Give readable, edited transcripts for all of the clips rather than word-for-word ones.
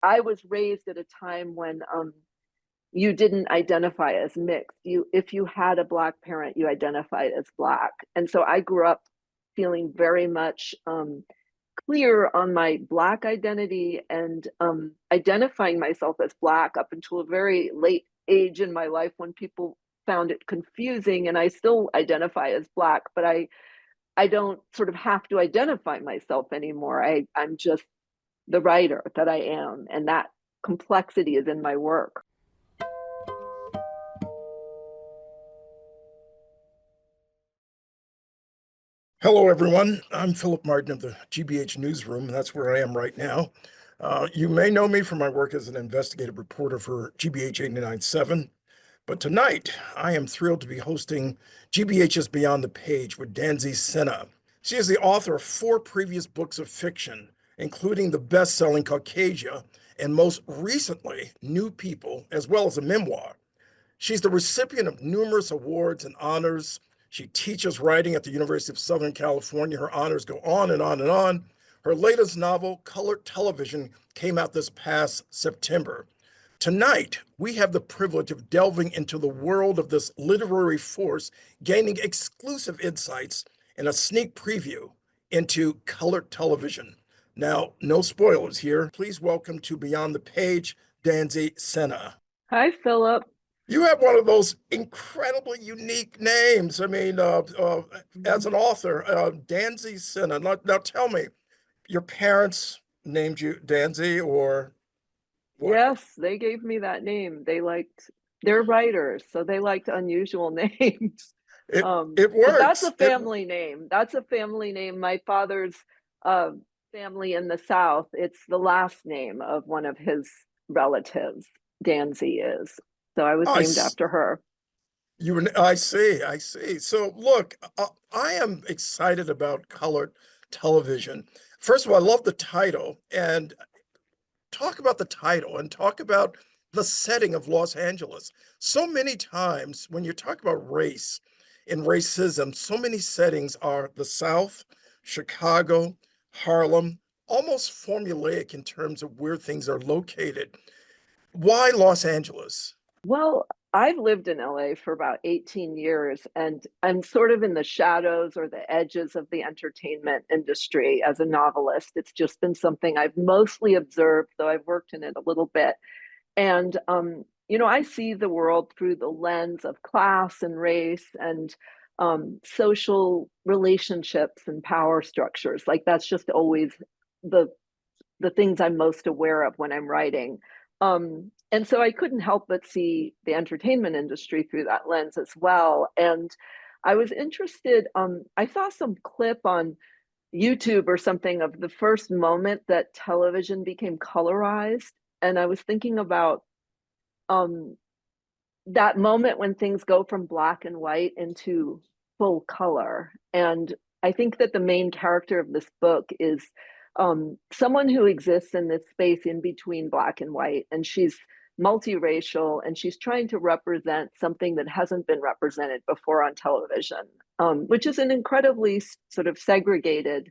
I was raised at a time when you didn't identify as mixed. If you had a Black parent, you identified as Black. And so I grew up feeling very much clear on my Black identity and identifying myself as Black up until a very late age in my life when people found it confusing. And I still identify as Black, but I don't sort of have to identify myself anymore. I'm just the writer that I am, and that complexity is in my work. Hello, everyone. I'm Phillip Martin of the GBH Newsroom, and that's where I am right now. You may know me from my work as an investigative reporter for GBH 89.7, but tonight I am thrilled to be hosting GBH's Beyond the Page with Danzy Senna. She is the author of 4 previous books of fiction, including the best-selling Caucasia, and most recently, New People, as well as a memoir. She's the recipient of numerous awards and honors. She teaches writing at the University of Southern California. Her honors go on and on and on. Her latest novel, Colored Television, came out this past September. Tonight, we have the privilege of delving into the world of this literary force, gaining exclusive insights and a sneak preview into Colored Television. Now, no spoilers here. Please welcome to Beyond the Page, Danzy Senna. Hi, Philip. You have one of those incredibly unique names. I mean, as an author, Danzy Senna. Now tell me, your parents named you Danzy or what? Yes, they gave me that name. They're writers, so they liked unusual names. It Um, it but that's works. a family name. That's a family name. My father's uh, family in the South, it's the last name of one of his relatives, Danzy is. So I was I named s- after her. I see, I see. So look, I am excited about Colored Television. First of all, I love the title, and talk about the title and talk about the setting of Los Angeles. So many times when you talk about race and racism, so many settings are the South, Chicago, Harlem, almost formulaic in terms of where things are located. Why Los Angeles? Well, I've lived in LA for about 18 years, and I'm sort of in the shadows or the edges of the entertainment industry as a novelist. It's just been something I've mostly observed, though I've worked in it a little bit. And, I see the world through the lens of class and race and social relationships and power structures. Like that's just always the the things I'm most aware of when I'm writing. And so I couldn't help but see the entertainment industry through that lens as well. And I was interested, I saw some clip on YouTube or something of the first moment that television became colorized. And I was thinking about um, that moment when things go from black and white into full color. And I think that the main character of this book is someone who exists in this space in between black and white. And she's multiracial and she's trying to represent something that hasn't been represented before on television, which is an incredibly sort of segregated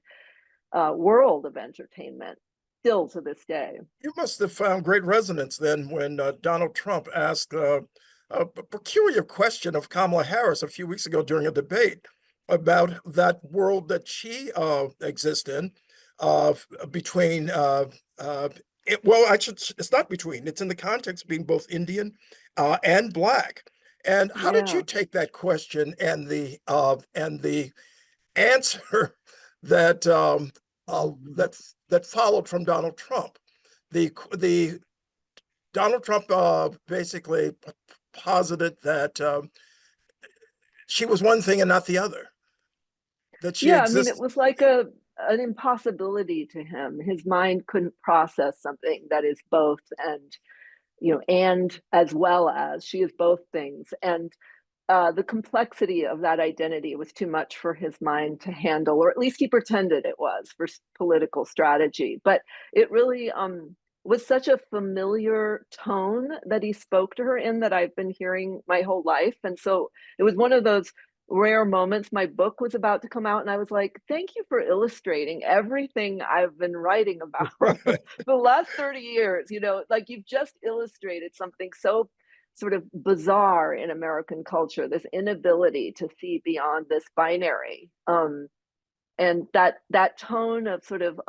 world of entertainment still to this day. You must have found great resonance then when Donald Trump asked a peculiar question of Kamala Harris a few weeks ago during a debate about that world that she exists in between, well, it's not between, it's in the context of being both Indian and Black. And how did you Yeah. take that question and the answer that that followed from Donald Trump? The Donald Trump basically posited that she was one thing and not the other, that she Yeah, I mean, it exists. was like a an impossibility to him. His mind couldn't process something that is both and as well as she is both things. And the complexity of that identity was too much for his mind to handle, or at least he pretended it was for political strategy. But it really was such a familiar tone that he spoke to her in that I've been hearing my whole life. And so it was one of those rare moments. My book was about to come out, and I was like, thank you for illustrating everything I've been writing about for Right. the last 30 years. Like you've just illustrated something so sort of bizarre in American culture, this inability to see beyond this binary. And that tone of sort of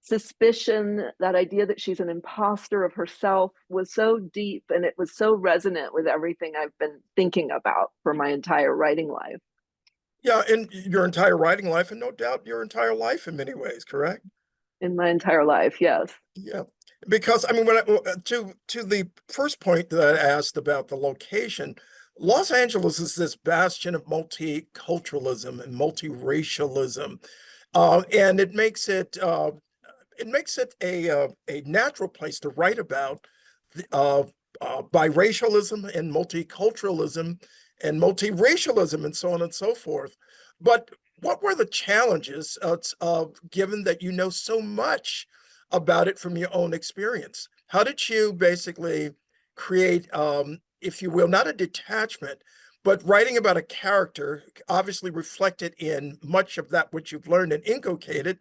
suspicion, that idea that she's an imposter of herself was so deep, and it was so resonant with everything I've been thinking about for my entire writing life. Yeah, in your entire writing life, and no doubt your entire life in many ways, correct? In my entire life, yes. Yeah, because I mean, when to the first point that I asked about the location, Los Angeles is this bastion of multiculturalism and multiracialism, and it makes it a natural place to write about biracialism and multiculturalism and multiracialism and so on and so forth. But what were the challenges, given that you know so much about it from your own experience? How did you basically create, if you will, not a detachment, but writing about a character, obviously reflected in much of that which you've learned and inculcated,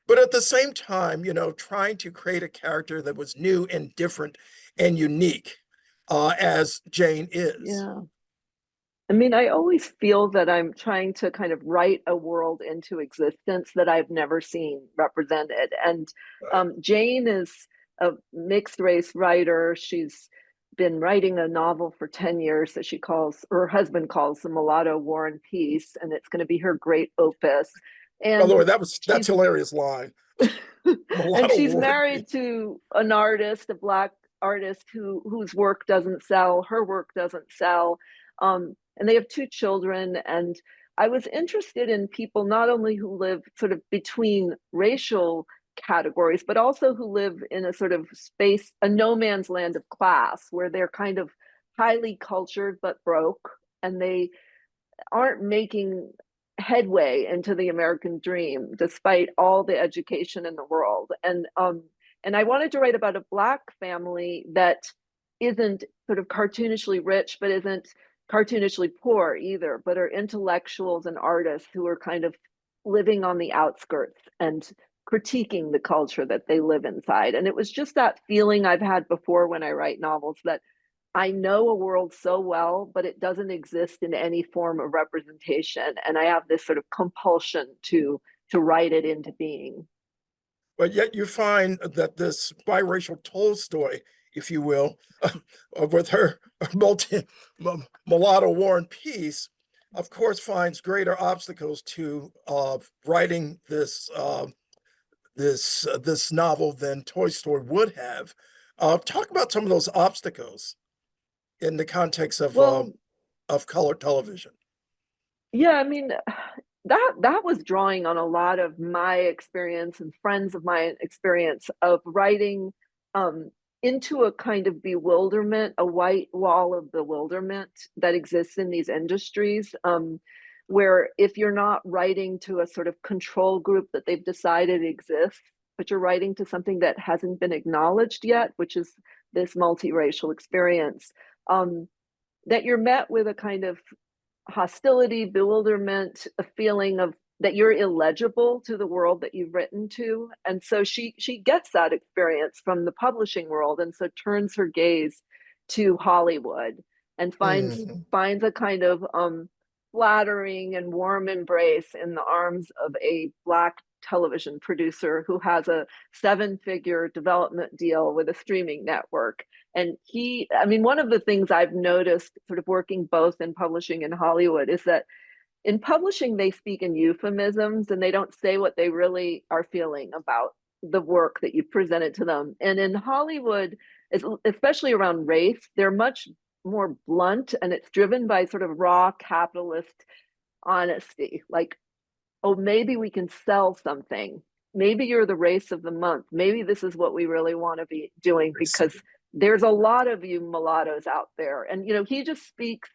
but at the same time, trying to create a character that was new and different and unique, as Jane is. Yeah. I mean, I always feel that I'm trying to kind of write a world into existence that I've never seen represented. And Right. Jane is a mixed race writer. She's been writing a novel for 10 years that her husband calls The Mulatto War and Peace, and it's going to be her great opus. By the And way, that's she's hilarious line. and Mulatto she's War and married Peace. to an artist, a black artist whose work doesn't sell, her work doesn't sell, and they have two children. And I was interested in people not only who live sort of between racial categories, but also who live in a sort of space, a no man's land of class, where they're kind of highly cultured but broke, and they aren't making headway into the American dream despite all the education in the world. And I wanted to write about a black family that isn't sort of cartoonishly rich, but isn't cartoonishly poor either, but are intellectuals and artists who are kind of living on the outskirts and critiquing the culture that they live inside. And it was just that feeling I've had before when I write novels, that I know a world so well, but it doesn't exist in any form of representation. And I have this sort of compulsion to write it into being. But yet you find that this biracial Tolstoy, if you will, with her multi mulatto War and Peace, of course, finds greater obstacles to writing this novel than Tolstoy would have. Talk about some of those obstacles in the context Well, of color television. yeah, I mean, that was drawing on a lot of my experience and friends of my experience of writing into a kind of bewilderment, a white wall of bewilderment that exists in these industries, where if you're not writing to a sort of control group that they've decided exists, but you're writing to something that hasn't been acknowledged yet, which is this multiracial experience, that you're met with a kind of hostility, bewilderment, a feeling of that you're illegible to the world that you've written to. And so she gets that experience from the publishing world, and so turns her gaze to Hollywood and Mm. finds a kind of flattering and warm embrace in the arms of a black television producer who has a seven-figure development deal with a streaming network. And I mean, one of the things I've noticed sort of working both in publishing and Hollywood is that in publishing, they speak in euphemisms and they don't say what they really are feeling about the work that you presented to them. And in Hollywood, especially around race, they're much more blunt, and it's driven by sort of raw capitalist honesty. Like, oh, maybe we can sell something. Maybe you're the race of the month. Maybe this is what we really want to be doing, I because see. there's a lot of you mulattoes out there. And he just speaks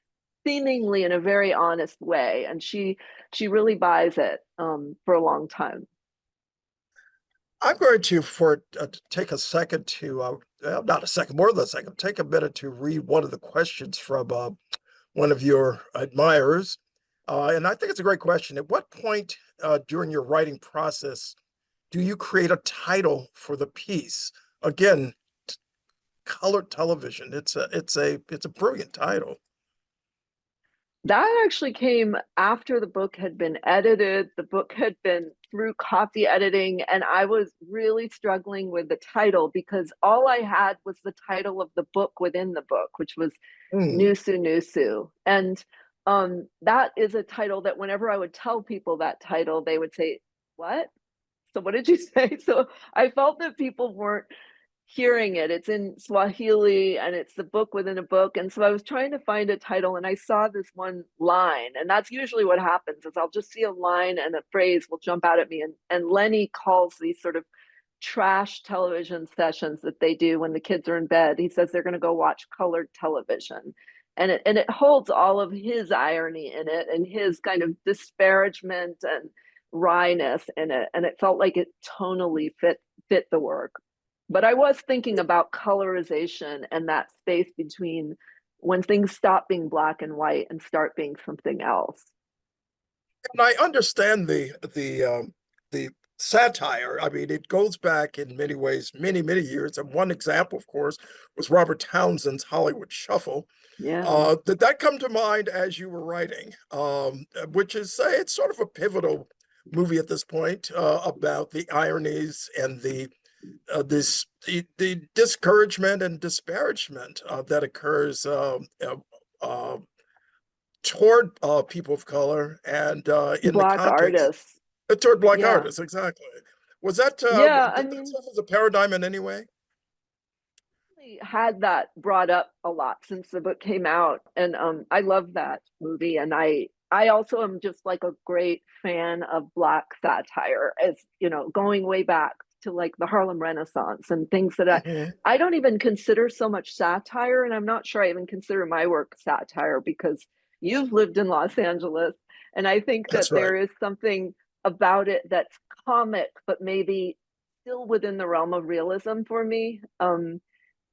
seemingly in a very honest way, and she really buys it for a long time. I'm going to take a second to, not a second, more than a second, take a minute to read one of the questions from one of your admirers. And I think it's a great question. At what point during your writing process do you create a title for the piece? Again, colored television. It's a brilliant title. That actually came after the book had been edited. The book had been through copy editing, and I was really struggling with the title because all I had was the title of the book within the book, which was Hmm, Nusu Nusu. And that is a title that whenever I would tell people that title, they would say, "What? So what did you say?" So I felt that people weren't hearing it. It's in Swahili and it's the book within a book. And so I was trying to find a title and I saw this one line. And that's usually what happens is I'll just see a line and a phrase will jump out at me. And Lenny calls these sort of trash television sessions that they do when the kids are in bed. He says they're going to go watch colored television. And it holds all of his irony in it and his kind of disparagement and wryness in it. And it felt like it tonally fit the work. But I was thinking about colorization and that space between when things stop being black and white and start being something else. and I understand the satire. I mean, it goes back in many ways, many years. And one example, of course, was Robert Townsend's Hollywood Shuffle. Yeah. Did that come to mind as you were writing? Which is, it's sort of a pivotal movie at this point, about the ironies and the discouragement and disparagement that occurs toward people of color and in the Black context artists. toward black Yeah. artists. Exactly. Was that Yeah. I did that mean, serve as a paradigm in any way? had that brought up a lot since the book came out. And I love that movie. And I also am just like a great fan of black satire, as you know, going way back to like the Harlem Renaissance and things that Mhm. I don't even consider so much satire, and I'm not sure I even consider my work satire because you've lived in Los Angeles, and I think that That's right. there is something about it that's comic, but maybe still within the realm of realism for me.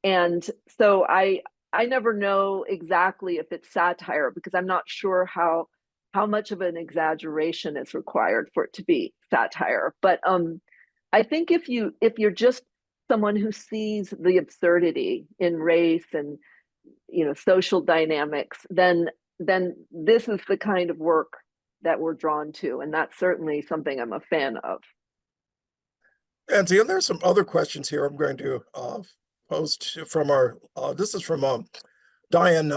And so I never know exactly if it's satire because I'm not sure how much of an exaggeration is required for it to be satire. But I think if you're just someone who sees the absurdity in race and social dynamics, then this is the kind of work that we're drawn to, and that's certainly something I'm a fan of. And see, and there's some other questions here I'm going to post from our, this is from Diane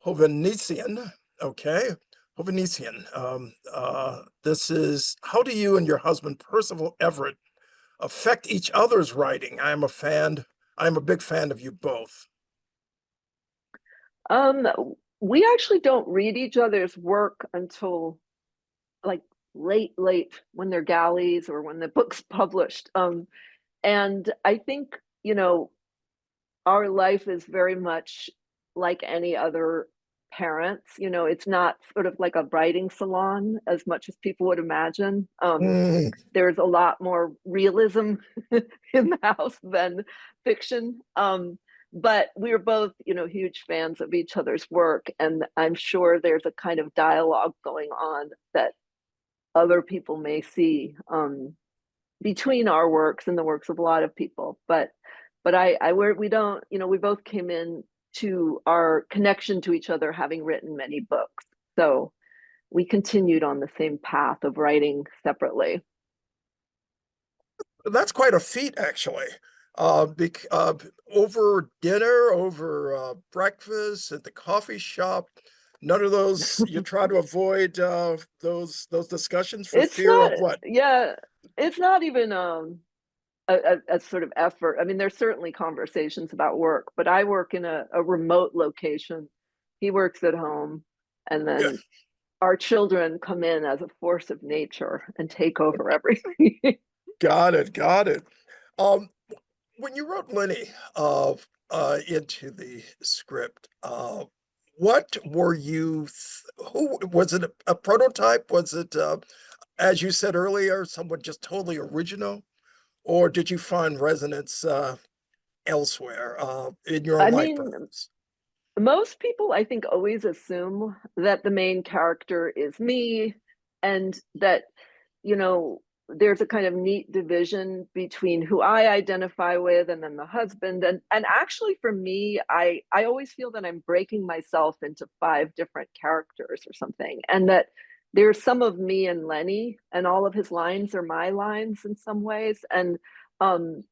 Hovanesian. Okay. Hovanesian. This is, how do you and your husband, Percival Everett, affect each other's writing? I am a big fan of you both. Um, we actually don't read each other's work until like late when they're galleys or when the book's published. And I think, our life is very much like any other parents. It's not sort of like a writing salon as much as people would imagine. Mm, There's a lot more realism in the house than fiction. But we're both, huge fans of each other's work, and I'm sure there's a kind of dialogue going on that other people may see between our works and the works of a lot of people. But we don't, we both came in to our connection to each other having written many books. So we continued on the same path of writing separately. that's quite a feat, actually. Over dinner, over breakfast at the coffee shop, none of those, you try to avoid those discussions for It's fear not, of what? yeah, it's not even a sort of effort. I mean, there's certainly conversations about work, but I work in a remote location. He works at home, and Yeah, then our children come in as a force of nature and take over everything. got it. Um, when you wrote Lenny into the script, what were you? Who was it? A prototype? Was it, as you said earlier, someone just totally original, or did you find resonance elsewhere in your own I life, mean, perhaps? most people, I think, always assume that the main character is me, and that, you know, there's a kind of neat division between who I identify with and then the husband. And actually for me, I always feel that I'm breaking myself into five different characters or something. And that there's some of me and Lenny, and all of his lines are my lines in some ways. And um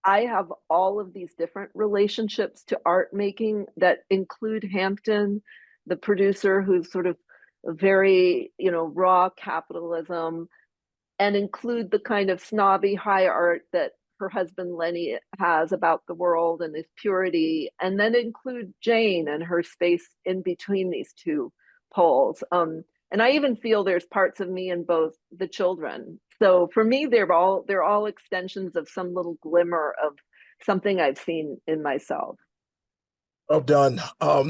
I have all of these different relationships to art making that include Hampton, the producer, who's sort of very, you know, raw capitalism, and include the kind of snobby high art that her husband Lenny has about the world and his purity, and then include Jane and her space in between these two poles. And I even feel there's parts of me in both the children. So for me, they're all extensions of some little glimmer of something I've seen in myself. Well done. I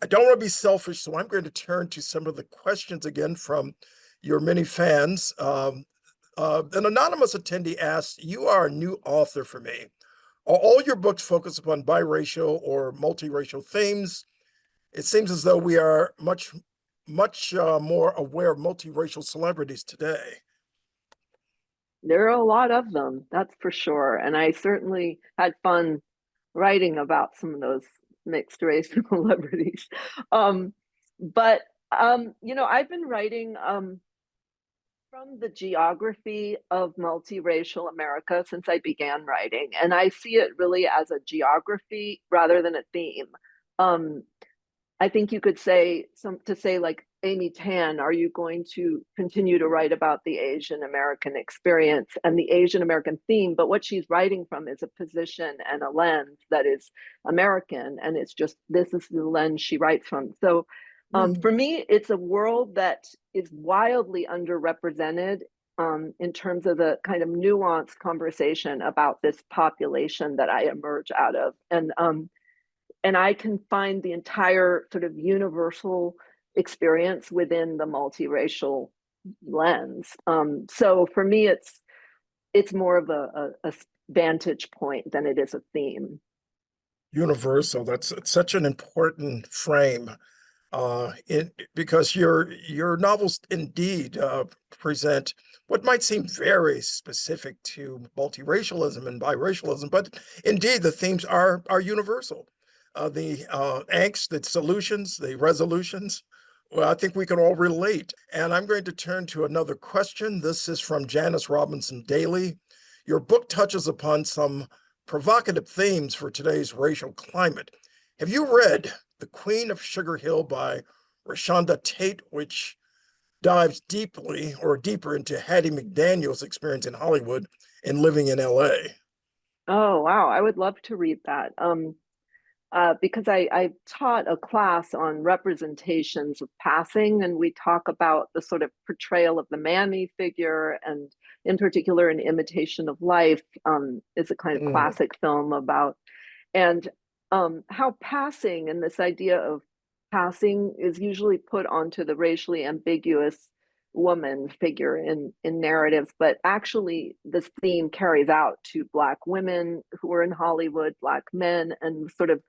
don't want to be selfish, so I'm going to turn to some of the questions again from your many fans. An anonymous attendee asked, "You are a new author for me. Are all your books focused upon biracial or multiracial themes? It seems as though we are much more aware of multiracial celebrities today." There are a lot of them, that's for sure. And I certainly had fun writing about some of those mixed race celebrities. Um, but you know, I've been writing from the geography of multiracial America since I began writing, and I see it really as a geography rather than a theme. Um, I think you could say to say like Amy Tan, are you going to continue to write about the Asian American experience and the Asian American theme? But what she's writing from is a position and a lens that is American, and it's just this is the lens she writes from. So Mm. for me, it's a world that is wildly underrepresented in terms of the kind of nuanced conversation about this population that I emerge out of. And I can find the entire sort of universal experience within the multiracial lens. So for me, it's more of a vantage point than it is a theme. Universal, that's such an important frame. Because your novels indeed present what might seem very specific to multiracialism and biracialism, but indeed the themes are universal. The angst, the solutions, the resolutions. Well, I think we can all relate. And I'm going to turn to another question. This is from Janice Robinson Daly. Your book touches upon some provocative themes for today's racial climate. Have you read The Queen of Sugar Hill by Rashonda Tate, which dives deeply or deeper into Hattie McDaniel's experience in Hollywood and living in LA? Oh wow, I would love to read that. Because I taught a class on representations of passing, and we talk about the sort of portrayal of the mammy figure, and in particular, An Imitation of Life is a kind of Mm, classic film about, and how passing and this idea of passing is usually put onto the racially ambiguous woman figure in narratives, but actually this theme carries out to Black women who are in Hollywood, Black men, and sort of,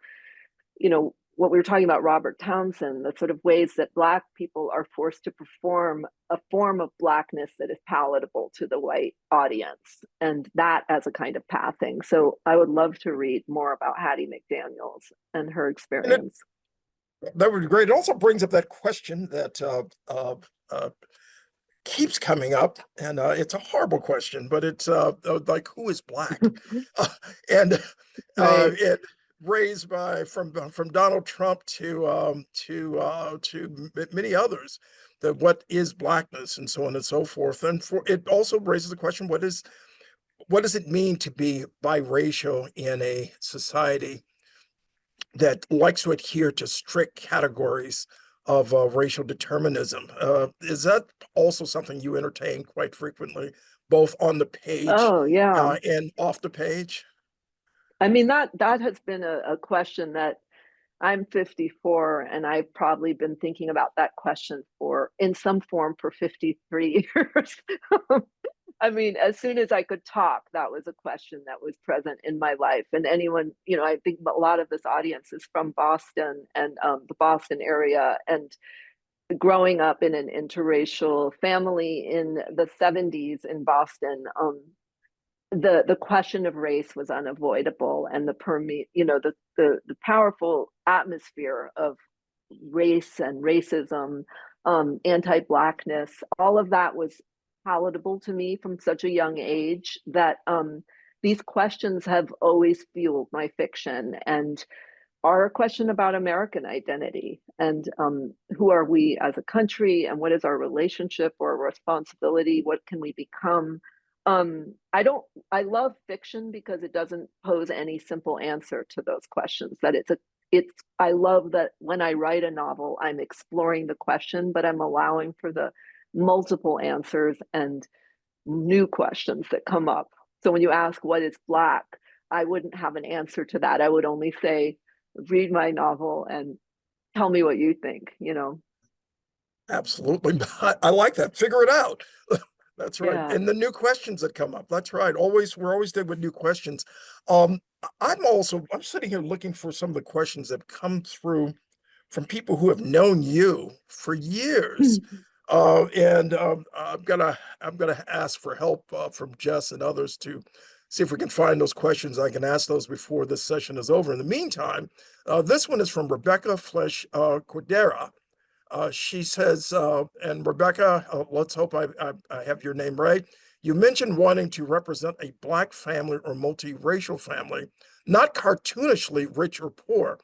you know, what we were talking about Robert Townsend, the sort of ways that Black people are forced to perform a form of Blackness that is palatable to the white audience, and that as a kind of pathing. So I would love to read more about Hattie McDaniels and her and it, experience. that would be great. It also brings up that question that keeps coming up, and it's a horrible question, but it's like, who is Black? Uh, and Right. it raised by from Donald Trump to many others, that what is Blackness and so on and so forth. And for it also raises the question, what does it mean to be biracial in a society that likes to adhere to strict categories of racial determinism? Is that also something you entertain quite frequently, both on the page Oh yeah. and off the page? I mean that has been a question that I'm 54, and I've probably been thinking about that question for in some form for 53 years. I mean, as soon as I could talk, that was a question that was present in my life. And anyone, I think a lot of this audience is from Boston and the Boston area. And growing up in an interracial family in the 70s in Boston, the question of race was unavoidable, and the powerful atmosphere of race and racism, anti-blackness, all of that was palatable to me from such a young age that these questions have always fueled my fiction, and are a question about American identity and who are we as a country, and what is our relationship or responsibility? What can we become? I don't. I love fiction because it doesn't pose any simple answer to those questions. That it's a. It's. I love that when I write a novel, I'm exploring the question, but I'm allowing for the multiple answers and new questions that come up. So when you ask what is Black, I wouldn't have an answer to that. I would only say, read my novel and tell me what you think. Absolutely. I like that. Figure it out. That's right. Yeah. And the new questions that come up. That's right. We're always there with new questions. Um, I'm sitting here looking for some of the questions that come through from people who have known you for years. And I'm gonna ask for help from Jess and others to see if we can find those questions. I can ask those before this session is over. In the meantime, this one is from Rebecca Flesh Cordera. She says, and Rebecca, let's hope I have your name right. You mentioned wanting to represent a Black family or multiracial family, not cartoonishly rich or poor.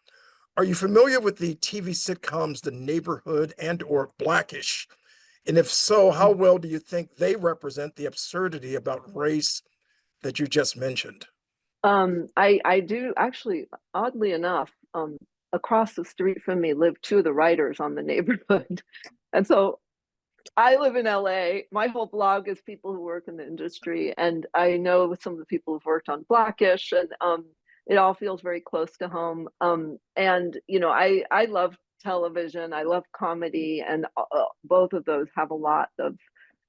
Are you familiar with the TV sitcoms The Neighborhood and or Blackish? And if so, how well do you think they represent the absurdity about race that you just mentioned? I do actually, oddly enough, across the street from me live two of the writers on the neighborhood. And so I live in LA. My whole blog is people who work in the industry, and I know some of the people who've worked on Blackish, and it all feels very close to home. And I love television. I love comedy, and both of those have a lot of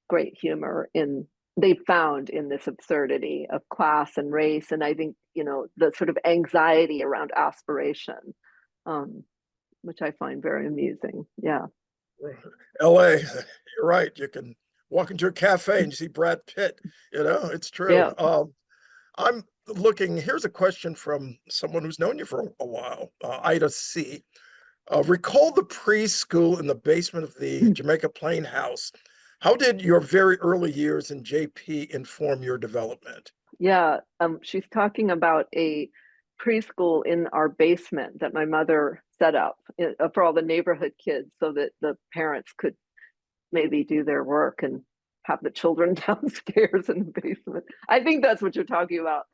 great humor in they found in this absurdity of class and race, and I think the sort of anxiety around aspiration, um, which I find very amusing. Yeah, LA, you're right. You can walk into a cafe and you see Brad Pitt. It's true. yeah. I'm looking, here's a question from someone who's known you for a while, Ida C. Recall the preschool in the basement of the Jamaica Plain house. How did your very early years in JP inform your development? Yeah, she's talking about a preschool in our basement that my mother set up for all the neighborhood kids so that the parents could maybe do their work and have the children downstairs in the basement. I think that's what you're talking about,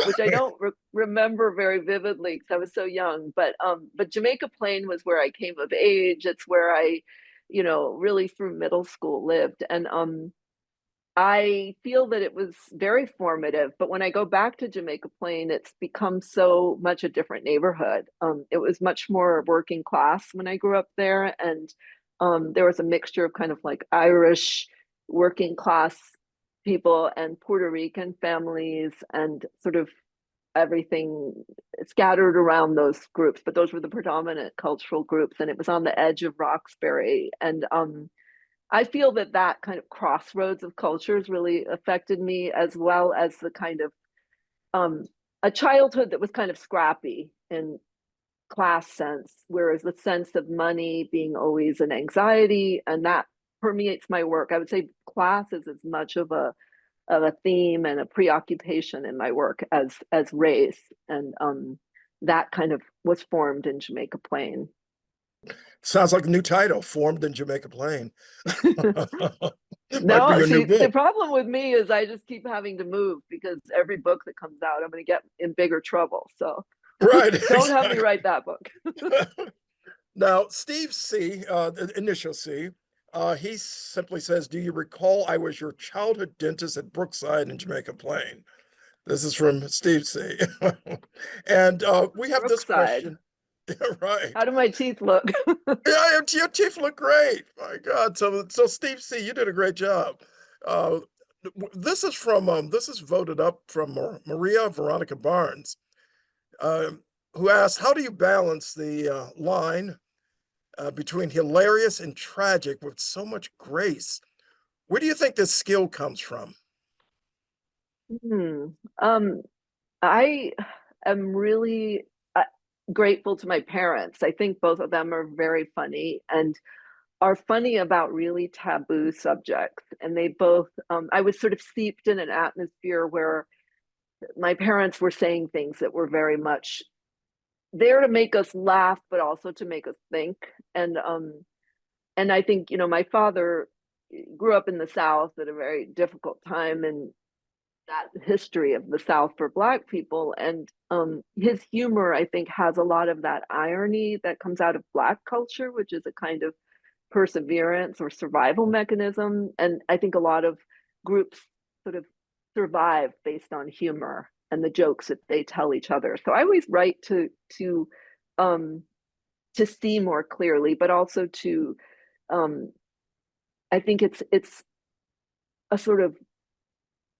which I don't remember very vividly because I was so young. But Jamaica Plain was where I came of age. It's where I, really through middle school lived, and I feel that it was very formative, but when I go back to Jamaica Plain, it's become so much a different neighborhood. It was much more working class when I grew up there, and there was a mixture of kind of like Irish working class people and Puerto Rican families, and sort of everything scattered around those groups. But those were the predominant cultural groups, and it was on the edge of Roxbury, and I feel that that kind of crossroads of cultures really affected me, as well as the kind of um, a childhood that was kind of scrappy in class sense, whereas the sense of money being always an anxiety, and that permeates my work. I would say class is as much of a theme and a preoccupation in my work as race, and that kind of was formed in Jamaica Plain. Sounds like a new title, Formed in Jamaica Plain. It might be No, your new see, the book. problem with me is I just keep having to move because every book that comes out, I'm going to get in bigger trouble. So Right, don't have me exactly. write that book. Now, Steve C, the initial C, he simply says, do you recall I was your childhood dentist at Brookside in Jamaica Plain? This is from Steve C. And we have this Brookside. question. Right. How do my teeth look? Yeah, your teeth look great. My God. So Steve C, you did a great job. Uh, This is voted up from Maria Veronica Barnes, who asked, "How do you balance the line between hilarious and tragic with so much grace? Where do you think this skill comes from?" Hmm. Um, I am really grateful to my parents. I think both of them are very funny and are funny about really taboo subjects. And they both, I was sort of steeped in an atmosphere where my parents were saying things that were very much there to make us laugh, but also to make us think. And I think, you know, my father grew up in the South at a very difficult time and that history of the South for Black people. And his humor, I think, has a lot of that irony that comes out of Black culture, which is a kind of perseverance or survival mechanism. And I think a lot of groups sort of survive based on humor and the jokes that they tell each other. So I always write um, to see more clearly, but also to um, I think it's a sort of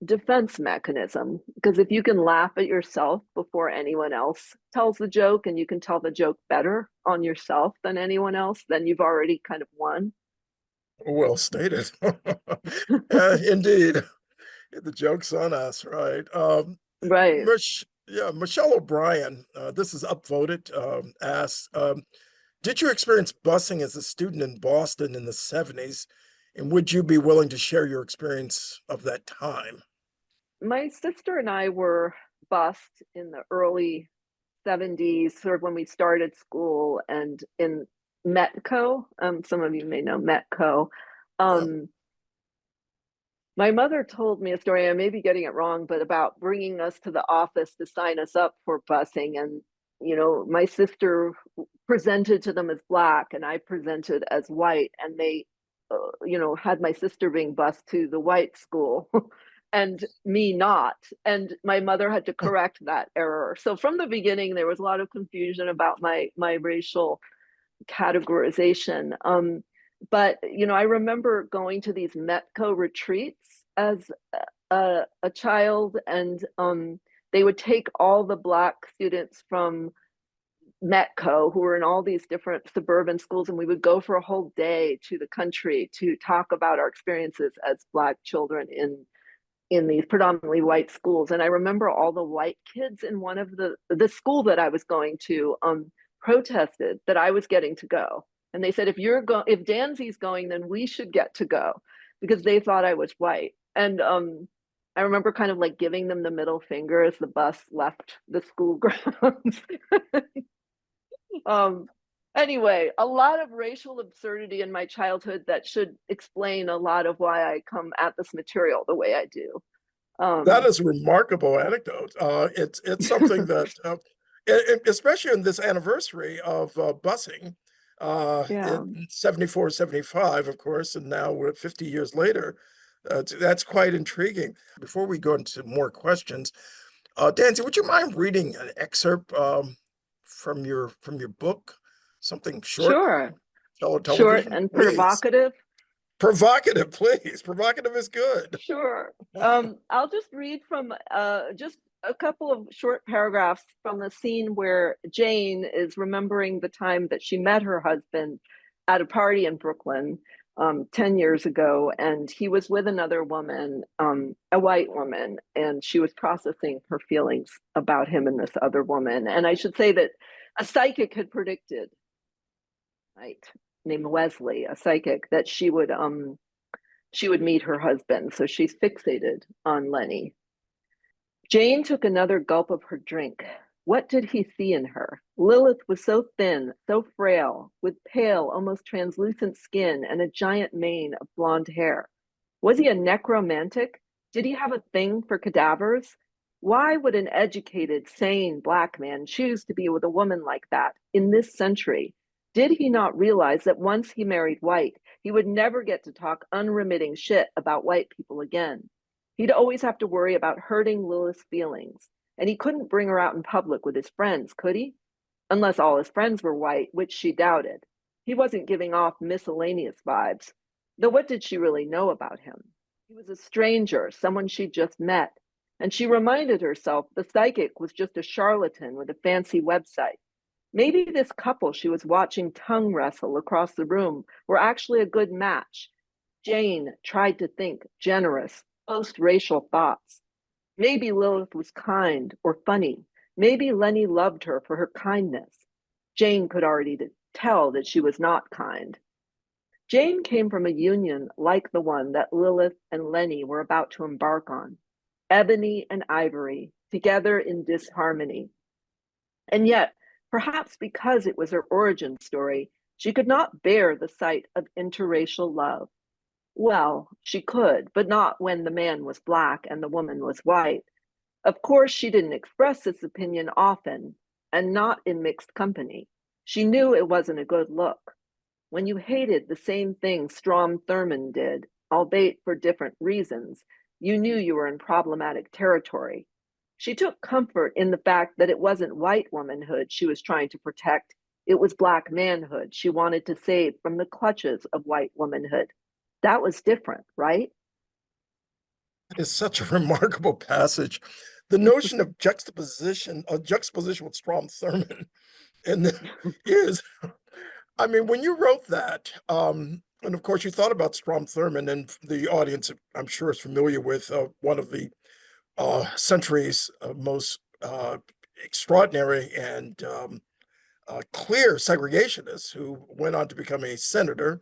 defense mechanism because if you can laugh at yourself before anyone else tells the joke and you can tell the joke better on yourself than anyone else, then you've already kind of won. Well stated. Indeed. The joke's on us, right? Right. Michelle O'Brien, this is upvoted, asks, did you experience busing as a student in Boston in the 70s? And would you be willing to share your experience of that time? My sister and I were bused in the early 70s, sort of when we started school and in Metco. Some of you may know Metco. Yeah. Um, my mother told me a story, I may be getting it wrong, but about bringing us to the office to sign us up for busing. And, you know, my sister presented to them as Black and I presented as white. And they, you know, had my sister being bused to the white school and me not. And my mother had to correct that error. So from the beginning, there was a lot of confusion about my racial categorization. But you know, I remember going to these Metco retreats as a child, and they would take all the Black students from Metco who were in all these different suburban schools, and we would go for a whole day to the country to talk about our experiences as Black children in these predominantly white schools. And I remember all the white kids in one of the school that I was going to protested that I was getting to go. And they said, if Danzy's going, then we should get to go because they thought I was white. And I remember kind of like giving them the middle finger as the bus left the school grounds. um, anyway, a lot of racial absurdity in my childhood that should explain a lot of why I come at this material the way I do. That Um, is a remarkable anecdote. It's something that, especially in this anniversary of busing, yeah, in 74, 75, of course, and now we're 50 years later. That's quite intriguing. Before we go into more questions, Danzy, would you mind reading an excerpt from your book? Something short, sure. fellow Short television, and please. provocative. Provocative, please. Provocative is good. Sure. I'll just read from just a couple of short paragraphs from the scene where Jane is remembering the time that she met her husband at a party in Brooklyn 10 years ago, and he was with another woman, a white woman, and she was processing her feelings about him and this other woman. And I should say that a psychic had predicted, right, named Wesley, a psychic, that she would meet her husband, so she's fixated on Lenny. Jane took another gulp of her drink. What did he see in her? Lilith was so thin, so frail, with pale, almost translucent skin and a giant mane of blonde hair. Was he a necromantic? Did he have a thing for cadavers? Why would an educated, sane Black man choose to be with a woman like that in this century? Did he not realize that once he married white, he would never get to talk unremitting shit about white people again? He'd always have to worry about hurting Lilith's feelings, and he couldn't bring her out in public with his friends, could he? Unless all his friends were white, which she doubted. He wasn't giving off miscellaneous vibes, though what did she really know about him? He was a stranger, someone she'd just met, and she reminded herself the psychic was just a charlatan with a fancy website. Maybe this couple she was watching tongue wrestle across the room were actually a good match. Jane tried to think generous, post-racial thoughts. Maybe Lilith was kind or funny. Maybe Lenny loved her for her kindness. Jane could already tell that she was not kind. Jane came from a union like the one that Lilith and Lenny were about to embark on. Ebony and ivory, together in disharmony. And yet, perhaps because it was her origin story, she could not bear the sight of interracial love. Well, she could, but not when the man was black and the woman was white. Of course, she didn't express this opinion often, and not in mixed company. She knew it wasn't a good look. When you hated the same thing Strom Thurmond did, albeit for different reasons, you knew you were in problematic territory. She took comfort in the fact that it wasn't white womanhood she was trying to protect, it was black manhood she wanted to save from the clutches of white womanhood. That was different, right? It is such a remarkable passage. The notion of juxtaposition, a juxtaposition with Strom Thurmond, and then is, I mean, when you wrote that, and of course you thought about Strom Thurmond, and the audience, I'm sure, is familiar with one of the century's most extraordinary and clear segregationists who went on to become a senator.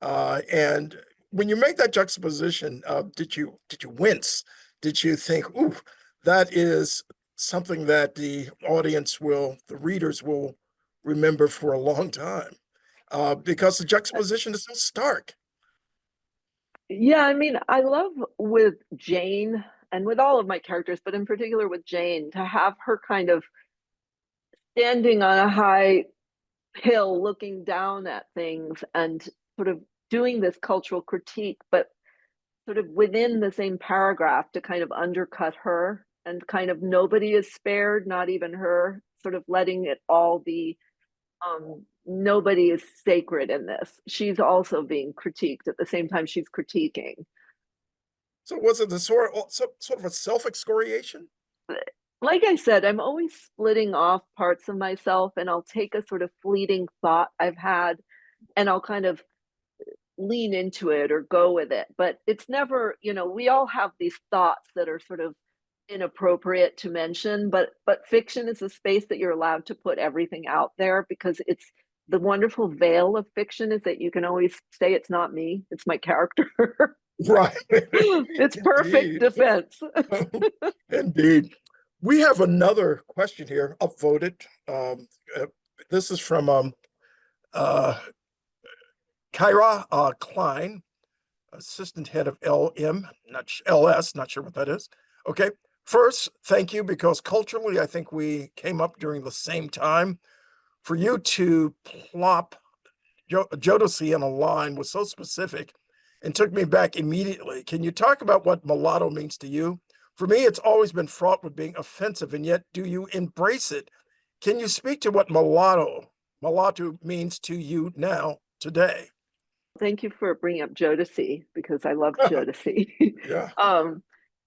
And when you make that juxtaposition, did you wince? Did you think, "Ooh, that is something that the audience the readers will remember for a long time," because the juxtaposition is so stark? Yeah, I mean, I love with Jane and with all of my characters, but in particular with Jane, to have her kind of standing on a high hill looking down at things and sort of doing this cultural critique, but sort of within the same paragraph to kind of undercut her and kind of nobody is spared, not even her, sort of letting it all be. Nobody is sacred in this. She's also being critiqued at the same time she's critiquing. So was it the sort of a self-excoriation? Like I said, I'm always splitting off parts of myself and I'll take a sort of fleeting thought I've had and I'll kind of lean into it or go with it. But it's never, we all have these thoughts that are sort of inappropriate to mention, but fiction is a space that you're allowed to put everything out there because it's the wonderful veil of fiction is that you can always say it's not me, it's my character. Right. It's perfect Indeed. defense. Indeed. We have another question here, upvoted. This is from uh, Kyra Klein, assistant head of LM, not LS, not sure what that is. Okay. First, thank you, because culturally, I think we came up during the same time. For you to plop Jodeci in a line was so specific and took me back immediately. Can you talk about what mulatto means to you? For me, it's always been fraught with being offensive, and yet do you embrace it? Can you speak to what mulatto means to you now, today? Thank you for bringing up Jodeci because I love Jodeci. Yeah. um,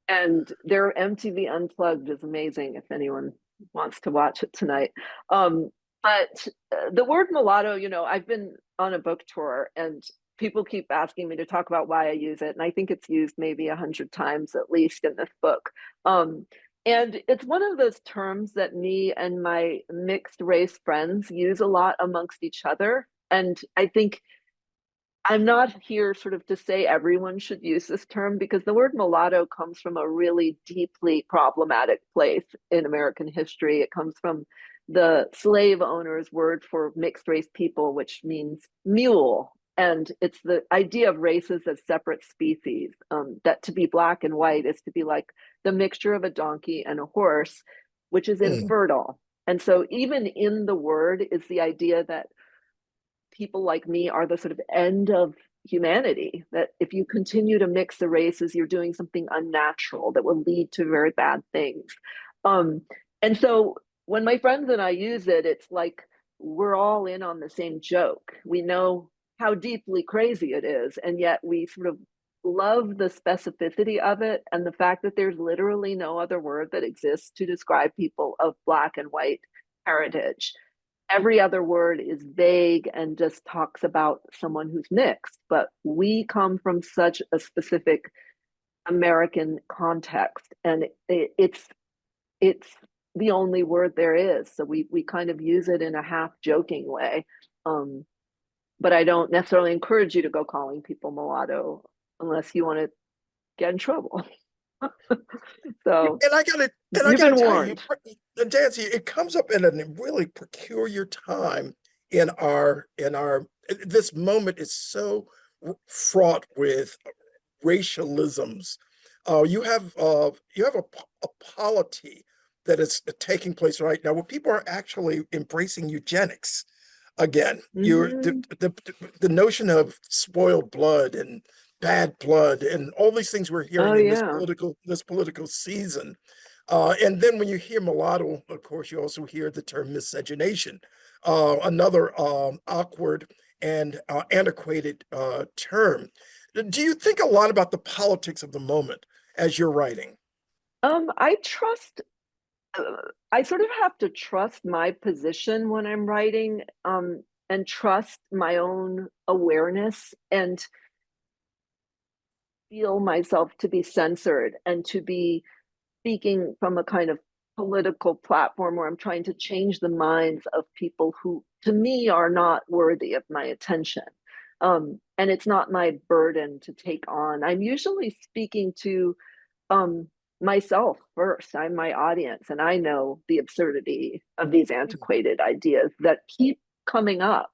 and their MTV Unplugged is amazing if anyone wants to watch it tonight. But the word mulatto, I've been on a book tour and people keep asking me to talk about why I use it. And I think it's used maybe 100 times at least in this book. And it's one of those terms that me and my mixed race friends use a lot amongst each other. And I think I'm not here sort of to say everyone should use this term because the word mulatto comes from a really deeply problematic place in American history. It comes from the slave owner's word for mixed race people, which means mule. And it's the idea of races as separate species, that to be black and white is to be like the mixture of a donkey and a horse, which is Mm. infertile. And so even in the word is the idea that people like me are the sort of end of humanity, that if you continue to mix the races you're doing something unnatural that will lead to very bad things. And so when my friends and I use it, it's like we're all in on the same joke. We know how deeply crazy it is, and yet we sort of love the specificity of it and the fact that there's literally no other word that exists to describe people of Black and white heritage. Every other word is vague and just talks about someone who's mixed, but we come from such a specific American context, and it's the only word there is. So we kind of use it in a half joking way. Um, but I don't necessarily encourage you to go calling people mulatto unless you want to get in trouble. So And I gotta, and I you've gotta been tell you, warned. Dancy, it comes up in a really peculiar time in our. This moment is so fraught with racialisms. You have a polity that is taking place right now where people are actually embracing eugenics again. Mm-hmm. The notion of spoiled blood and bad blood and all these things we're Oh hearing in yeah. this political season. And then when you hear mulatto, of course, you also hear the term miscegenation, another awkward and antiquated term. Do you think a lot about the politics of the moment as you're writing? I trust I sort of have to trust my position when I'm writing, and trust my own awareness and feel myself to be censored and to be speaking from a kind of political platform where I'm trying to change the minds of people who, to me, are not worthy of my attention. And it's not my burden to take on. I'm usually speaking to um, myself first. I'm my audience, and I know the absurdity of these antiquated ideas that keep coming up.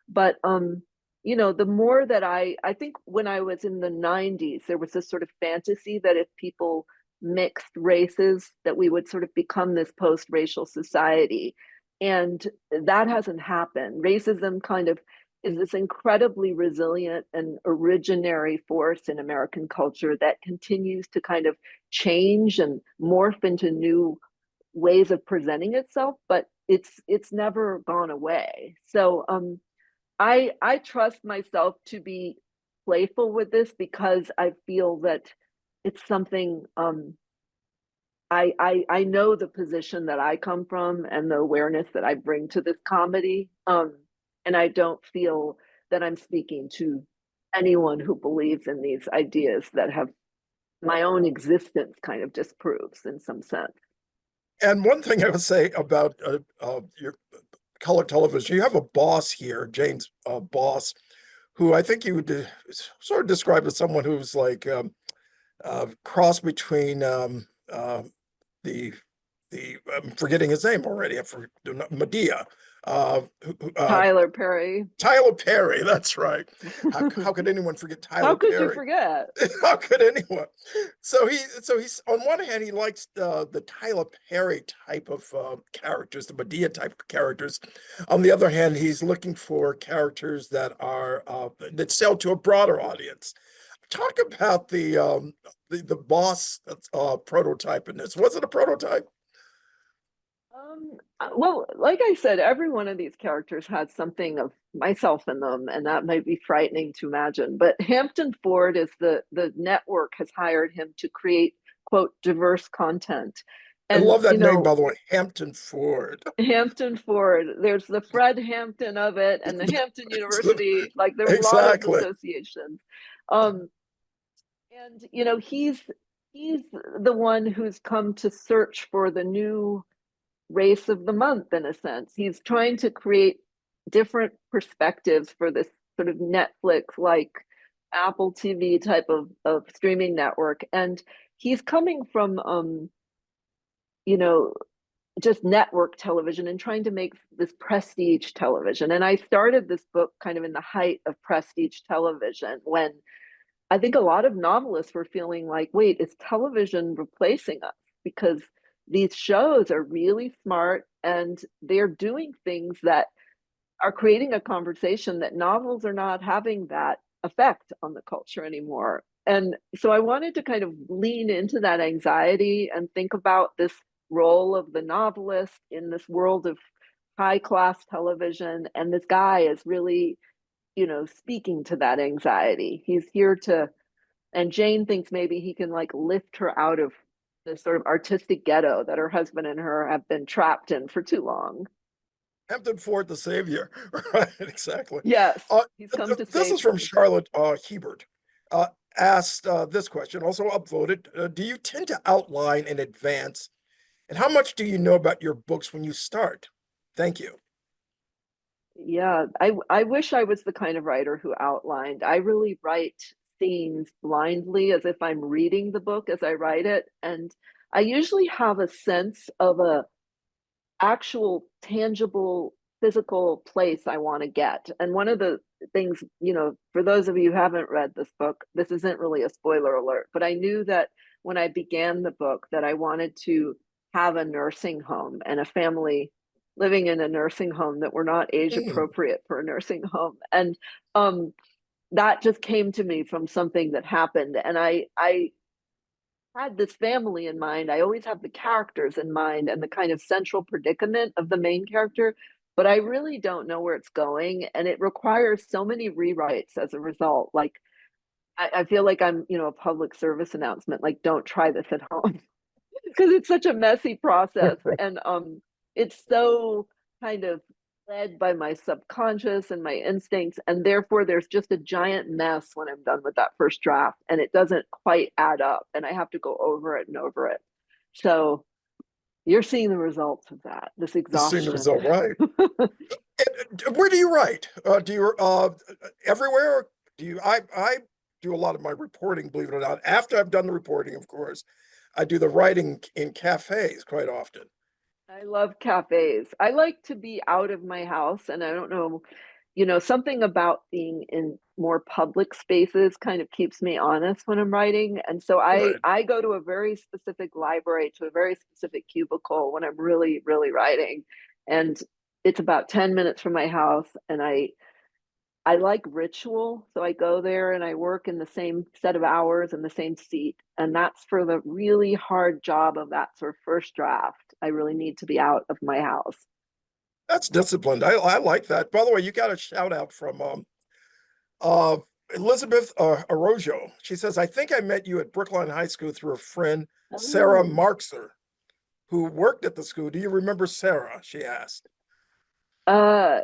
But the more that I think when I was in the 90s, there was this sort of fantasy that if people mixed races, that we would sort of become this post-racial society. And that hasn't happened. Racism kind of is this incredibly resilient and originary force in American culture that continues to kind of change and morph into new ways of presenting itself, but it's never gone away. So I trust myself to be playful with this because I feel that it's something I know the position that I come from and the awareness that I bring to this comedy. And I don't feel that I'm speaking to anyone who believes in these ideas that have my own existence kind of disproves in some sense. And one thing I would say about your color television, you have a boss here, James Boss, who I think you would sort of describe as someone who's like cross between the I'm forgetting his name already. Medea. Tyler Perry. Tyler Perry. That's right. How could anyone forget How Tyler could you Perry? forget? How could anyone? So he's on one hand he likes the Tyler Perry type of characters, the Medea type of characters. On the other hand, he's looking for characters that sell to a broader audience. Talk about the boss prototype in this. Was it a prototype? Well, like I said, every one of these characters has something of myself in them, and that might be frightening to imagine. But Hampton Ford is the network has hired him to create, quote, diverse content. I And love that name, by the way, Hampton Ford. Hampton Ford, there's the Fred Hampton of it and the Hampton University, like there are a lot of Exactly. associations. Um, and he's the one who's come to search for the new race of the month in a sense. He's trying to create different perspectives for this sort of Netflix like Apple TV type of streaming network. And he's coming from you know, just network television and trying to make this prestige television. And I started this book kind of in the height of prestige television when I think a lot of novelists were feeling like, wait, is television replacing us? Because these shows are really smart and they're doing things that are creating a conversation that novels are not having that effect on the culture anymore. And so I wanted to kind of lean into that anxiety and think about this role of the novelist in this world of high class television. And this guy is really, speaking to that anxiety. He's here to And Jane thinks maybe he can like lift her out of the sort of artistic ghetto that her husband and her have been trapped in for too long. Hampton Ford, the savior. Right, exactly. Yes, Uh, he's come to this save is from them. Charlotte Hebert. Uh, Asked this question, also upvoted. Do you tend to outline in advance? And how much do you know about your books when you start? Thank you. Yeah, I wish I was the kind of writer who outlined. I really write scenes blindly as if I'm reading the book as I write it. And I usually have a sense of a actual tangible physical place I want to get. And one of the things, for those of you who haven't read this book, this isn't really a spoiler alert, but I knew that when I began the book that I wanted to have a nursing home and a family living in a nursing home that were not age Mm, appropriate for a nursing home. And that just came to me from something that happened. And I had this family in mind. I always have the characters in mind and the kind of central predicament of the main character, but I really don't know where it's going. And it requires so many rewrites as a result. Like, I feel like I'm, a public service announcement, like, don't try this at home because it's such a messy process. And it's so kind of led by my subconscious and my instincts, and therefore there's just a giant mess when I'm done with that first draft, and it doesn't quite add up, and I have to go over it and over it. So you're seeing the results of that, this seeing the exhaustion. result, right? Where do you write? Do you everywhere? Do you? I do a lot of my reporting, believe it or not. After I've done the reporting, of course, I do the writing in cafes quite often. I love cafes. I like to be out of my house, and I don't know, something about being in more public spaces kind of keeps me honest when I'm writing. And so I Right. I go to a very specific library, to a very specific cubicle when I'm really, really writing. And it's about 10 minutes from my house, and I like ritual. So I go there and I work in the same set of hours in the same seat. And that's for the really hard job of that sort of first draft. I really need to be out of my house. That's disciplined. I like that. By the way, you got a shout out from uh, Elizabeth Arrojo. She says, I think I met you at Brookline High School through a friend, Sarah Oh, Markser, who worked at the school. Do you remember Sarah? She asked. uh,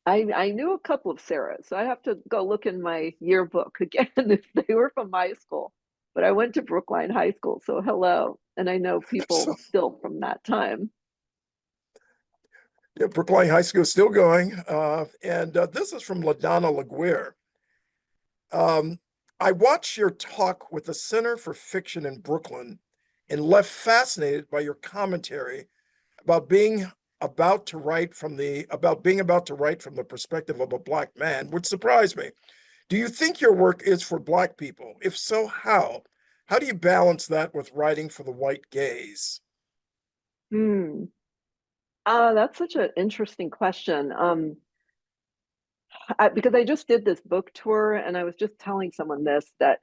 I knew a couple of Sarahs, so I have to go look in my yearbook again if they were from high school. But I went to Brookline High School, so hello. And I know people So, still from that time. yeah, Brookline High School is still going. And this is from LaDonna Laguerre. Um, I watched your talk with the Center for Fiction in Brooklyn and left fascinated by your commentary about being about to write from the perspective of a Black man, which surprised me. Do you think your work is for Black people? If so, how? How do you balance that with writing for the white gaze? Hmm. That's such an interesting question. Because I just did this book tour, and I was just telling someone this that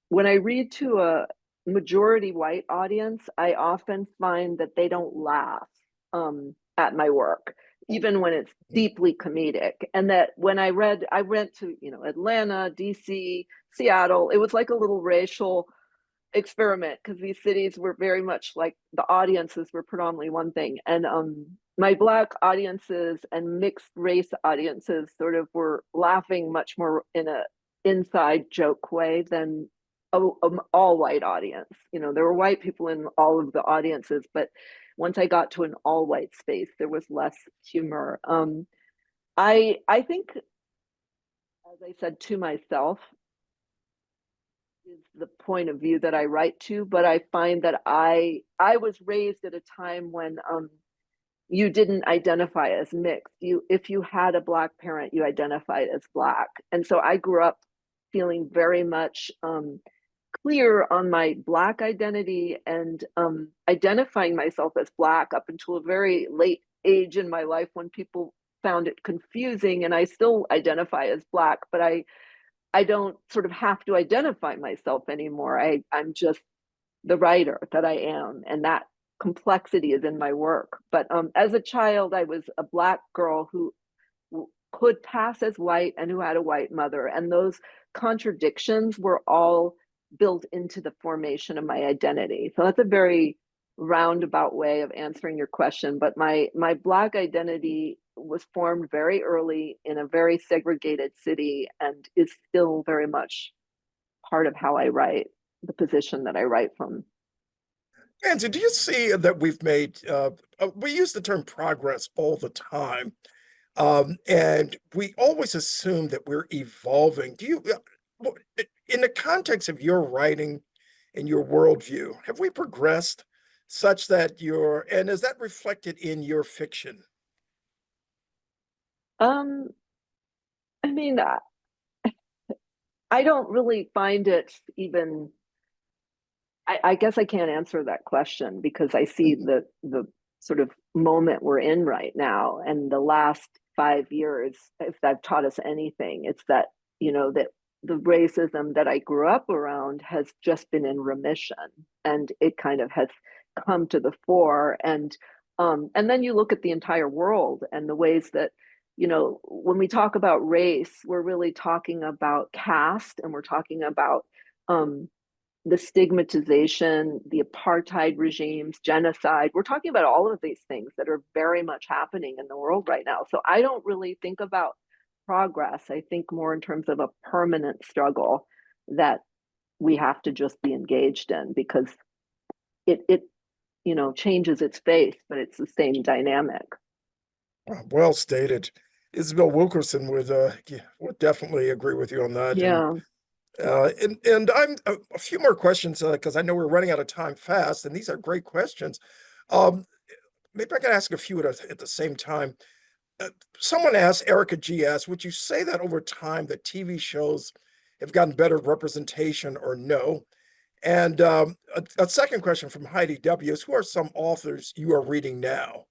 when I read to a majority white audience, I often find that they don't laugh at my work, even when it's deeply comedic. And that when I went to Atlanta, DC, Seattle. It was like a little racial experiment because these cities were very much like the audiences were predominantly one thing, and my black audiences and mixed race audiences sort of were laughing much more in a inside joke way than all white audience. There were white people in all of the audiences, but once I got to an all white space there was less humor. I think, as I said, to myself is the point of view that I write to, but I find that I was raised at a time when you didn't identify as mixed. If you had a black parent, you identified as black. And so I grew up feeling very much clear on my black identity and identifying myself as black up until a very late age in my life when people found it confusing, and I still identify as black, but I don't sort of have to identify myself anymore. I'm just the writer that I am, and that complexity is in my work. But as a child, I was a black girl who could pass as white and who had a white mother. And those contradictions were all built into the formation of my identity. So that's a very roundabout way of answering your question. But my Black identity was formed very early in a very segregated city and is still very much part of how I write, the position that I write from. Angie, do you see that we've made, we use the term progress all the time, and we always assume that we're evolving. Do you, in the context of your writing and your worldview, have we progressed such that and is that reflected in your fiction? Um, I mean, I don't really find it even. I guess I can't answer that question because I see Mhm. the sort of moment we're in right now, and the last 5 years, if that taught us anything, it's that that the racism that I grew up around has just been in remission, and it kind of has come to the fore, and then you look at the entire world and the ways that when we talk about race, we're really talking about caste, and we're talking about um, the stigmatization, the apartheid regimes, genocide. We're talking about all of these things that are very much happening in the world right now. So I don't really think about progress. I think more in terms of a permanent struggle that we have to just be engaged in because it changes its face, but it's the same dynamic. Well stated. Isabel Wilkerson yeah, would definitely agree with you on that. Yeah. And I'm a few more questions because I know we're running out of time fast, and these are great questions. Um, Maybe I can ask a few at the same time. Uh, Someone asked, Erica G asked, would you say that over time that TV shows have gotten better representation or no? And a second question from Heidi W is, who are some authors you are reading now?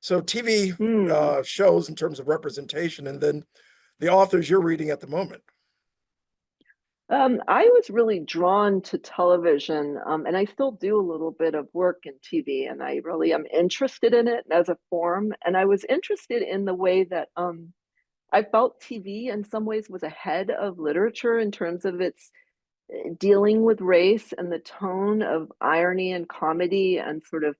So TV Hmm. shows in terms of representation, and then the authors you're reading at the moment. I was really drawn to television, and I still do a little bit of work in TV, and I really am interested in it as a form. And I was interested in the way that I felt TV in some ways was ahead of literature in terms of its dealing with race and the tone of irony and comedy and sort of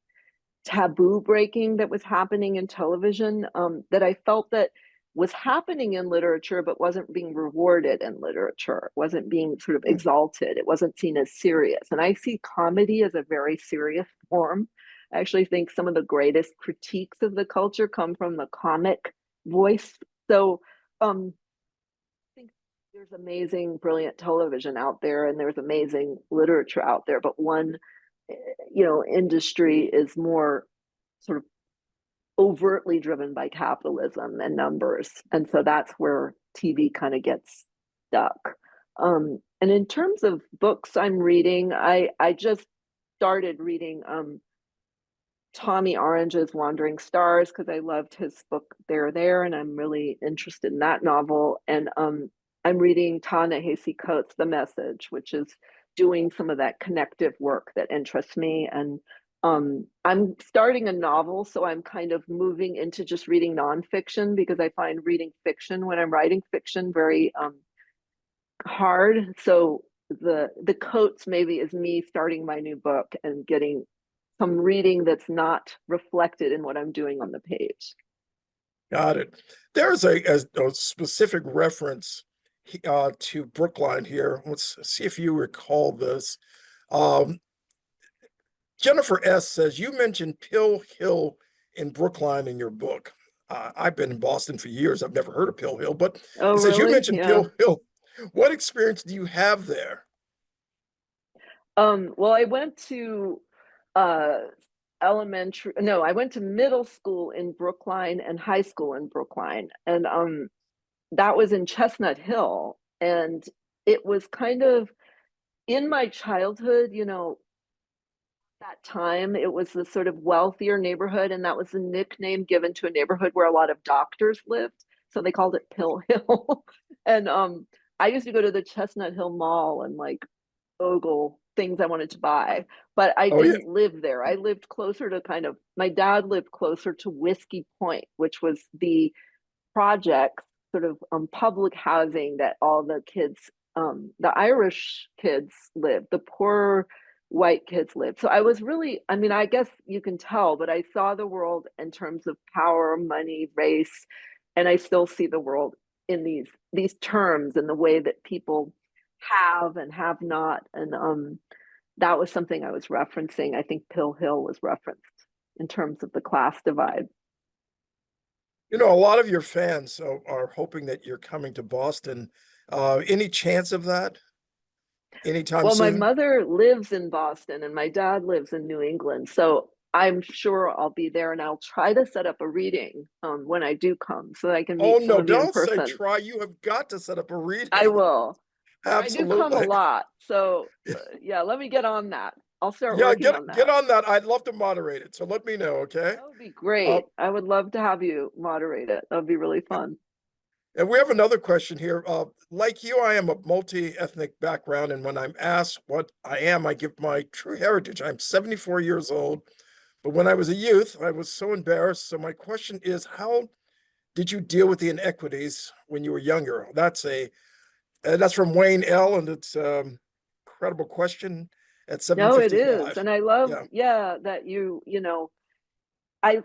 taboo breaking that was happening in television, that I felt that was happening in literature but wasn't being rewarded in literature. It wasn't being sort of exalted. It wasn't seen as serious. And I see comedy as a very serious form. I actually think some of the greatest critiques of the culture come from the comic voice. So I think there's amazing, brilliant television out there, and there's amazing literature out there. But one, industry is more sort of overtly driven by capitalism and numbers, and so that's where TV kind of gets stuck. And in terms of books I'm reading, I just started reading Tommy Orange's Wandering Stars because I loved his book There, and I'm really interested in that novel. And I'm reading Ta-Nehisi Coates' The Message, which is doing some of that connective work that interests me. And I'm starting a novel, so I'm kind of moving into just reading nonfiction because I find reading fiction when I'm writing fiction very hard. So the Coates maybe is me starting my new book and getting some reading that's not reflected in what I'm doing on the page. Got it. There's a specific reference to Brookline here. Let's see if you recall this. Um, Jennifer S. says, you mentioned Pill Hill in Brookline in your book. I've been in Boston for years. I've never heard of Pill Hill, but Oh, it says you really? mentioned Yeah. Pill Hill. What experience do you have there? Well, I went to uh no, I went to middle school in Brookline and high school in Brookline. And that was in Chestnut Hill. And it was kind of in my childhood, that time it was the sort of wealthier neighborhood, and that was the nickname given to a neighborhood where a lot of doctors lived, so they called it Pill Hill. And I used to go to the Chestnut Hill Mall and like ogle things I wanted to buy, but I Oh, yeah. didn't live there. I lived closer to my dad lived closer to Whiskey Point, which was the projects, sort of public housing that all the kids, the Irish kids lived, the poor white kids lived. So I was really, I mean, I guess you can tell, but I saw the world in terms of power, money, race, and I still see the world in these terms and the way that people have and have not. And that was something I was referencing. I think Pill Hill was referenced in terms of the class divide. You know, a lot of your fans are hoping that you're coming to Boston. Any chance of that anytime Well, my soon? mother lives in Boston and my dad lives in New England. So I'm sure I'll be there and I'll try to set up a reading when I do come so that I can Oh, meet some no, of you in don't say person. try. You have got to set up a I reading. will. I do come a Absolutely. lot. So yeah, let me get on that. I'll start Yeah, working get on get that. on that. I'd love to moderate it. So let me know, okay? That would be Uh, great. I would love to have you moderate it. That would be really fun. and we have another question here. Like you, I am a multi-ethnic background, and when I'm asked what I am, I give my true heritage. I'm 74 years old, but when I was a youth, I was so embarrassed. So my question is, how did you deal with the inequities when you were younger? That's from Wayne L, and it's incredible question at No, it is. 7:55. And I love, Yeah. yeah, that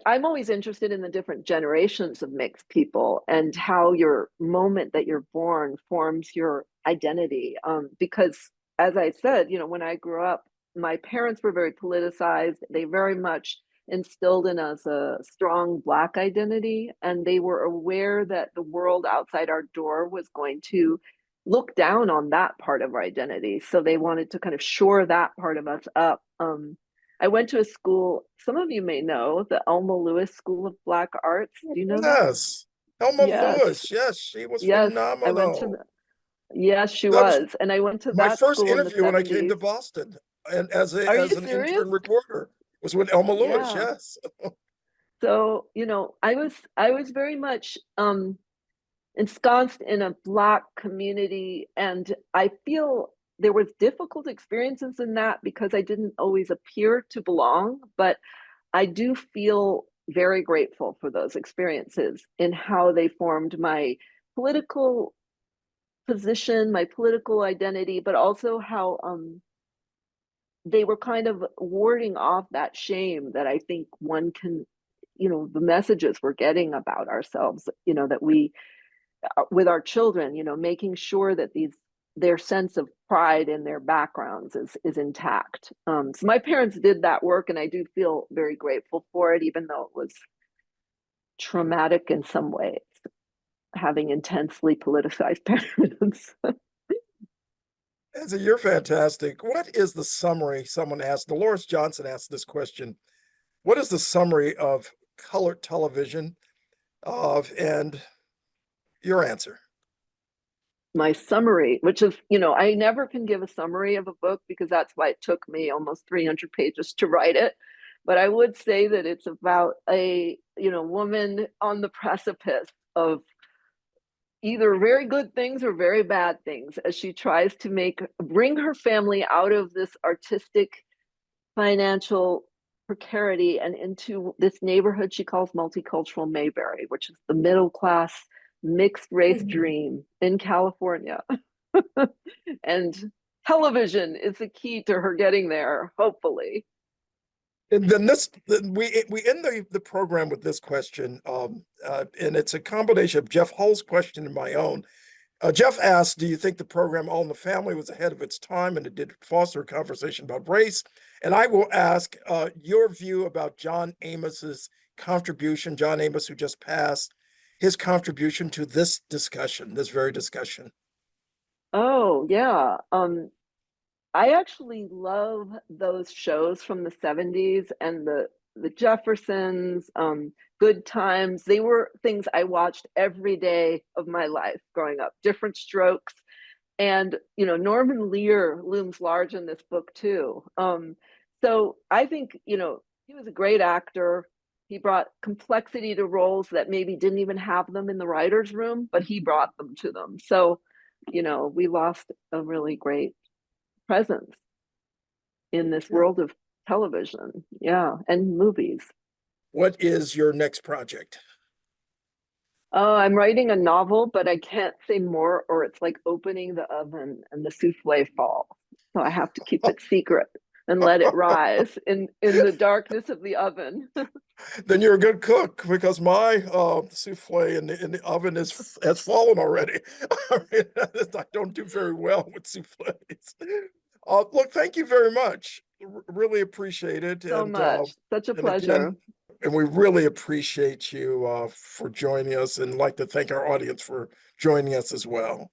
I'm always interested in the different generations of mixed people and how your moment that you're born forms your identity. Because as I said, when I grew up, my parents were very politicized. They very much instilled in us a strong Black identity, and they were aware that the world outside our door was going to look down on that part of our identity. So they wanted to kind of shore that part of us up. I went to a school, some of you may know, the Elma Lewis School of Black Arts. Do you know that? Yes. Elma Yes, Lewis. Yes, she was yes. I went to phenomenal. the, yes, she That was was. And I went to my that first school in the interview when I came 70s. to Boston, and as a Are you as an serious? intern reporter was with Elma Lewis. Yeah. Yes. So, I was very much ensconced in a Black community, and I feel there was difficult experiences in that because I didn't always appear to belong, but I do feel very grateful for those experiences in how they formed my political position, my political identity, but also how they were kind of warding off that shame that I think one can, the messages we're getting about ourselves, that we, with our children, making sure that their sense of pride in their backgrounds is intact. So my parents did that work, and I do feel very grateful for it, even though it was traumatic in some ways, having intensely politicized parents. You're fantastic. What is the summary? Someone asked, Dolores Johnson asked this question. What is the summary of colored television? And your answer. My summary, which is, I never can give a summary of a book because that's why it took me almost 300 pages to write it. But I would say that it's about a, woman on the precipice of either very good things or very bad things as she tries to bring her family out of this artistic financial precarity and into this neighborhood she calls multicultural Mayberry, which is the middle class mixed race dream in California. And television is the key to her getting there, hopefully. And then we end the program with this question, and it's a combination of Jeff Hull's question and my own. Jeff asked, "Do you think the program All in the Family was ahead of its time, and it did foster a conversation about race?" And I will ask your view about John Amos's contribution. John Amos, who just passed, his contribution to this discussion, this very discussion. Oh, yeah. I actually love those shows from the 70s and the Jeffersons, Good Times. They were things I watched every day of my life growing up, different strokes. And, Norman Lear looms large in this book too. So I think, he was a great actor. He brought complexity to roles that maybe didn't even have them in the writer's room, but he brought them to them. So, we lost a really great presence in this Yeah. world of television, yeah, and movies. What is your next project? Oh, I'm writing a novel, but I can't say more, or it's like opening the oven and the souffle falls. So I have to keep it secret and let it rise in the darkness of the oven. Then you're a good cook because my souffle in the oven has fallen already. I mean, I don't do very well with souffles. Look, thank you very much. Really appreciate it, So much. Such a and pleasure. again, and we really appreciate you for joining us, and like to thank our audience for joining us as well.